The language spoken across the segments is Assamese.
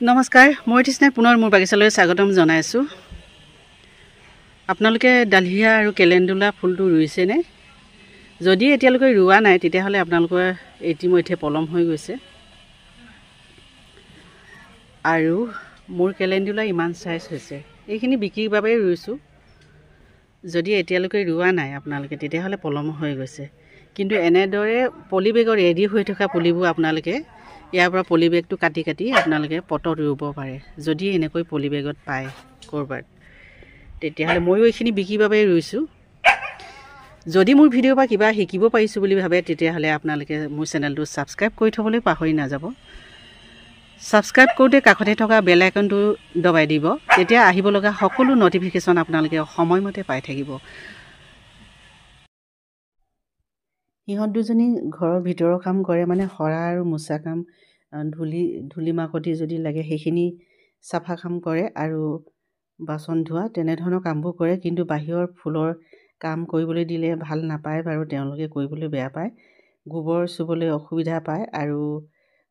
নমস্কাৰ মই তৃষ্ণাই পুনৰ মোৰ বাগিচালৈ স্বাগতম জনাইছোঁ। আপোনালোকে ডালিয়া আৰু কেলেণ্ডুলা ফুলটো ৰুইছেনে? যদি এতিয়ালৈকে ৰোৱা নাই তেতিয়াহ'লে আপোনালোকৰ ইতিমধ্যে পলম হৈ গৈছে। আৰু মোৰ কেলেণ্ডুলা ইমান চাইজ হৈছে, এইখিনি বিক্ৰীৰ বাবে ৰুইছোঁ। যদি এতিয়ালৈকে ৰোৱা নাই আপোনালোকে তেতিয়াহ'লে পলম হৈ গৈছে। কিন্তু এনেদৰে পলিবেগত ৰেডি হৈ থকা পুলিবোৰ আপোনালোকে ইয়াৰ পৰা পলিবেগটো কাটি কাটি আপোনালোকে পটত ৰুব পাৰে। যদি এনেকৈ পলিবেগত পায় ক'ৰবাত তেতিয়াহ'লে ময়ো এইখিনি বিক্ৰীৰ বাবে ৰুইছোঁ। যদি মোৰ ভিডিঅ'ৰ পৰা কিবা শিকিব পাৰিছোঁ বুলি ভাবে তেতিয়াহ'লে আপোনালোকে মোৰ চেনেলটো ছাবস্ক্ৰাইব কৰি থ'বলৈ পাহৰি নাযাব। ছাবস্ক্ৰাইব কৰোঁতে কাষতে থকা বেল আইকনটো দবাই দিব, তেতিয়া আহিব লগা সকলো নটিফিকেশ্যন আপোনালোকে সময়মতে পাই থাকিব। সিহঁত দুজনী ঘৰৰ ভিতৰৰ কাম কৰে, মানে সৰা আৰু মোচা কাম, ধূলি মাকতি যদি লাগে সেইখিনি চাফা কাম কৰে আৰু বাচন ধোৱা তেনেধৰণৰ কামবোৰ কৰে। কিন্তু বাহিৰৰ ফুলৰ কাম কৰিবলৈ দিলে ভাল নাপায় বাৰু, তেওঁলোকে কৰিবলৈ বেয়া পায়। গোবৰ চুবলৈ অসুবিধা পায় আৰু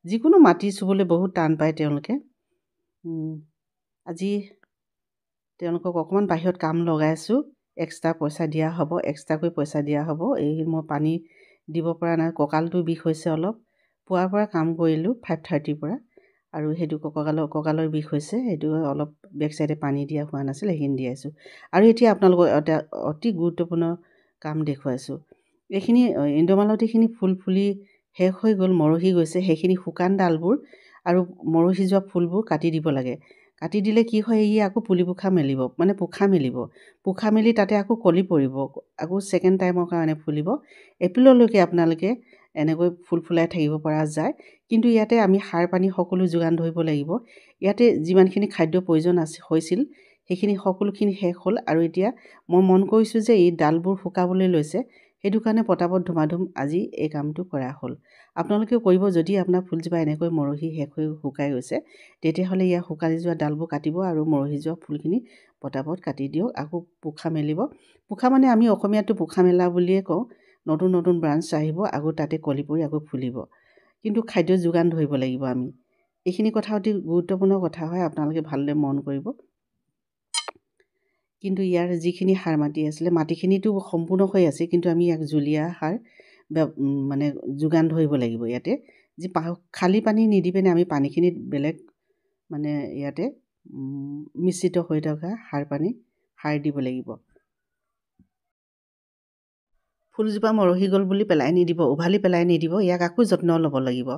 যিকোনো মাটি চুবলৈ বহুত টান পায় তেওঁলোকে। আজি তেওঁলোকক অকণমান বাহিৰত কাম লগাইছোঁ, এক্সট্ৰা পইচা দিয়া হ'ব, এক্সট্ৰাকৈ পইচা দিয়া হ'ব। এই মই পানী দিব পৰা নাই, কঁকালটো বিষ হৈছে অলপ। পুৱাৰ পৰা কাম কৰিলোঁ 5:30 পৰা, আৰু সেইটো কঁকালৰ বিষ হৈছে, সেইটো অলপ বেক চাইডে পানী দিয়া হোৱা নাছিল, সেইখিনি দি আছোঁ। আৰু এতিয়া আপোনালোকক এটা অতি গুৰুত্বপূৰ্ণ কাম দেখুৱাইছোঁ। এইখিনি ইন্দ্ৰমালতীখিনি ফুল ফুলি শেষ হৈ গ'ল, মৰহি গৈছে। সেইখিনি শুকান ডালবোৰ আৰু মৰহি যোৱা ফুলবোৰ কাটি দিব লাগে। কাটি দিলে কি হয়, ই আকৌ পুলি পোখা মেলিব, মানে পোখা মেলি তাতে আকৌ কলি পৰিব, আকৌ ছেকেণ্ড টাইমৰ কাৰণে ফুলিব। এপ্ৰিললৈকে আপোনালোকে এনেকৈ ফুল ফুলাই থাকিব পৰা যায়। কিন্তু ইয়াতে আমি সাৰ পানী সকলো যোগান ধৰিব লাগিব। ইয়াতে যিমানখিনি খাদ্য প্ৰয়োজন হৈছিল সেইখিনি সকলোখিনি শেষ হ'ল। আৰু এতিয়া মই মন কৰিছোঁ যে এই ডালবোৰ শুকাবলৈ লৈছে, সেইটো কাৰণে পটাপট ধুমাধুম আজি এই কামটো কৰা হ'ল। আপোনালোকেও কৰিব। যদি আপোনাৰ ফুলজোপা এনেকৈ মৰহি শেষ হৈ শুকাই গৈছে তেতিয়াহ'লে ইয়াৰ শুকাই যোৱা ডালবোৰ কাটিব আৰু মৰহি যোৱা ফুলখিনি পটাপট কাটি দিয়ক। আকৌ পোখা মেলিব। পোখা মানে আমি অসমীয়াটো পোখা মেলা বুলিয়ে কওঁ। নতুন নতুন ব্ৰাঞ্চ আহিব, আকৌ তাতে কলি পৰি আকৌ ফুলিব। কিন্তু খাদ্য যোগান ধৰিব লাগিব আমি। এইখিনি কথা অতি গুৰুত্বপূৰ্ণ কথা হয়, আপোনালোকে ভালদৰে মন কৰিব। কিন্তু ইয়াৰ যিখিনি সাৰ মাটি আছিলে, মাটিখিনিতো সম্পূৰ্ণ হৈ আছে, কিন্তু আমি ইয়াক জুলীয়া সাৰ মানে যোগান ধৰিব লাগিব। ইয়াতে যি খালী পানী নিদি পিনে আমি পানীখিনিত বেলেগ মানে ইয়াতে মিশ্ৰিত হৈ থকা সাৰ দিব লাগিব। ফুলজোপা মৰহি গ'ল বুলি পেলাই নিদিব, উভালি পেলাই নিদিব, ইয়াক আকৌ যত্ন ল'ব লাগিব।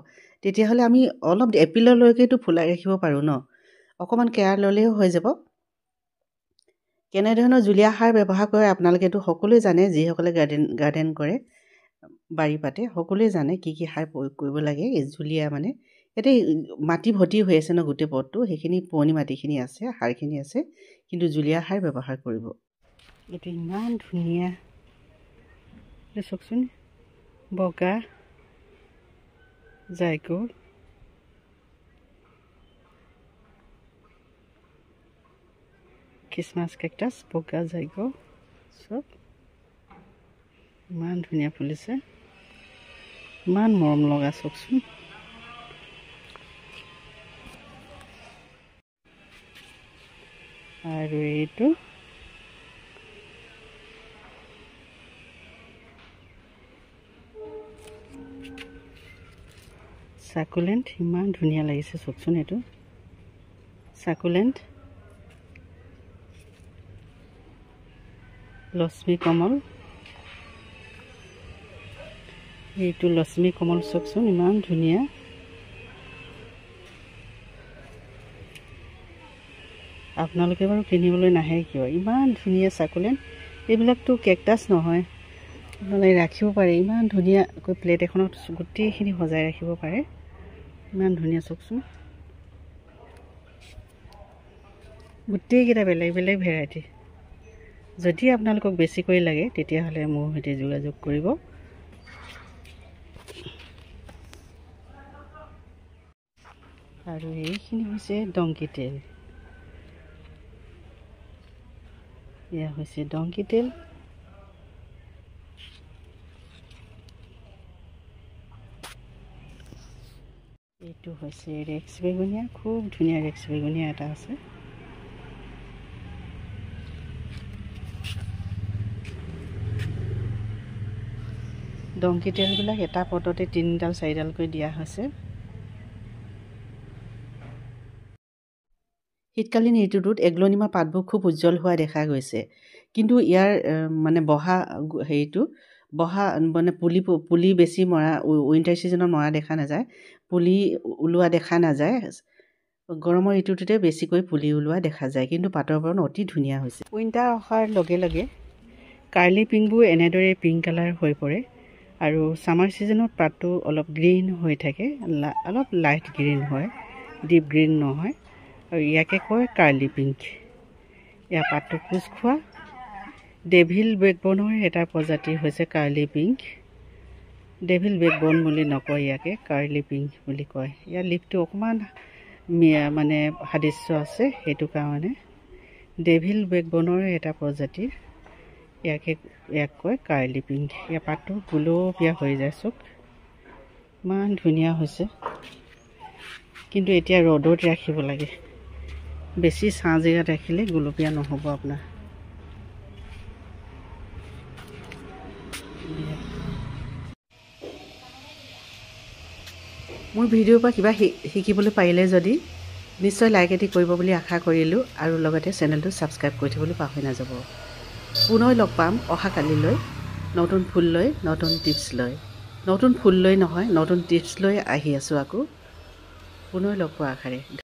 তেতিয়াহ'লে আমি অলপ এপ্ৰিললৈকেতো ফুলাই ৰাখিব পাৰোঁ ন, অকণমান কেয়াৰ ল'লেও হৈ যাব। কেনেধৰণৰ জুলীয়া সাৰ ব্যৱহাৰ কৰে আপোনালোকেতো সকলোৱে জানে, যিসকলে গাৰ্ডেন কৰে, বাৰী পাতে, সকলোৱে জানে কি কি সাৰ প্ৰয়োগ কৰিব লাগে। জুলীয়া মানে ইয়াতে মাটি ভৰ্তি হৈ আছে ন গোটেই পটটো, সেইখিনি পুৰণি মাটিখিনি আছে, সাৰখিনি আছে, কিন্তু জুলীয়া সাৰ ব্যৱহাৰ কৰিব। এইটো ইমান ধুনীয়া, চাওকচোন, বগা জাইকল, খ্ৰীষ্টমাছ কেকটাছ, বগা জাইকল, চব ইমান ধুনীয়া ফুলিছে, ইমান মৰম লগা। চাওকচোন, আৰু এইটো চাকুলেণ্ট, ইমান ধুনীয়া লাগিছে। চাওকচোন, এইটো চাকুলেণ্ট, লক্ষ্মী কমল, এইটো লক্ষ্মী কমল। চাওকচোন, ইমান ধুনীয়া। আপোনালোকে বাৰু কিনিবলৈ নাহে কিয়? ইমান ধুনীয়া চাকুলেণ্ট। এইবিলাকতো কেকটাছ নহয়, আপোনালোকে ৰাখিব পাৰে। ইমান ধুনীয়াকৈ প্লেট এখনত গোটেইখিনি সজাই ৰাখিব পাৰে, ইমান ধুনীয়া। চাওকচোন, গোটেইকেইটা বেলেগ বেলেগ ভেৰাইটি। যদি আপোনালোকক বেছিকৈ লাগে তেতিয়াহ'লে মোৰ সৈতে যোগাযোগ কৰিব। আৰু এইখিনি হৈছে ডংকি তেল, এয়া হৈছে ডংকি তেল। এইটো হৈছে ৰেক্স বেগুনীয়া, খুব ধুনীয়া ৰেক্স বেগুনীয়া এটা আছে। ডংকি তেলবিলাক এটা পটতে 3ডাল 4ডালকৈ দিয়া হৈছে। শীতকালীন ঋতুটোত এগ্লনিমাৰ পাতবোৰ খুব উজ্জ্বল হোৱা দেখা গৈছে, কিন্তু ইয়াৰ মানে বহা মানে পুলি বেছি মৰা উইণ্টাৰ ছিজনত মৰা দেখা নাযায়, পুলি ওলোৱা দেখা নাযায়। গৰমৰ ঋতুটোতে বেছিকৈ পুলি ওলোৱা দেখা যায়, কিন্তু পাতৰ বৰণ অতি ধুনীয়া হৈছে। উইণ্টাৰ অহাৰ লগে লগে কাৰ্লি পিংকবোৰ এনেদৰে পিংক কালাৰ হৈ পৰে, আৰু ছামাৰ ছিজনত পাতটো অলপ গ্ৰীণ হৈ থাকে, অলপ লাইট গ্ৰীণ হয়, ডিপ গ্ৰীণ নহয়, আৰু ইয়াকে কয় কাৰ্লি পিংক। ইয়াৰ পাতটো কোচ খোৱা। ডেভিল বেকবনৰ এটা প্ৰজাতি হৈছে কাৰ্লি পিংক। ডেভিল বেকবন বুলি নকয়, ইয়াকে কাৰ্লি পিংক বুলি কয়। ইয়াৰ লিফটো অকণমান মানে সাদৃশ্য আছে, সেইটো কাৰণে ডেভিল বেকবনৰ এটা প্ৰজাতিৰ ইয়াক কয় কাৰ্লি পিংক। ইয়াৰ পাতটো গুলপীয়া হৈ যায়, চোক ইমান ধুনীয়া হৈছে, কিন্তু এতিয়া ৰ'দত ৰাখিব লাগে, বেছি ছাঁ জেগাত ৰাখিলে গুলপীয়া নহ'ব আপোনাৰ। মোৰ ভিডিঅ'ৰ পৰা কিবা শিকিবলৈ পাৰিলে যদি নিশ্চয় লাইক এটি কৰিব বুলি আশা কৰিলোঁ, আৰু লগতে চেনেলটো ছাবস্ক্ৰাইব কৰি থ'বলৈ পাহৰি নাযাব। পুনৰ লগ পাম অহাকালিলৈ নতুন ফুল লৈ, নতুন টিপছ লৈ। নতুন ফুল লৈ নহয়, নতুন টিপছ লৈ আহি আছোঁ আকৌ, পুনৰ লগ পোৱাৰ আশাৰে।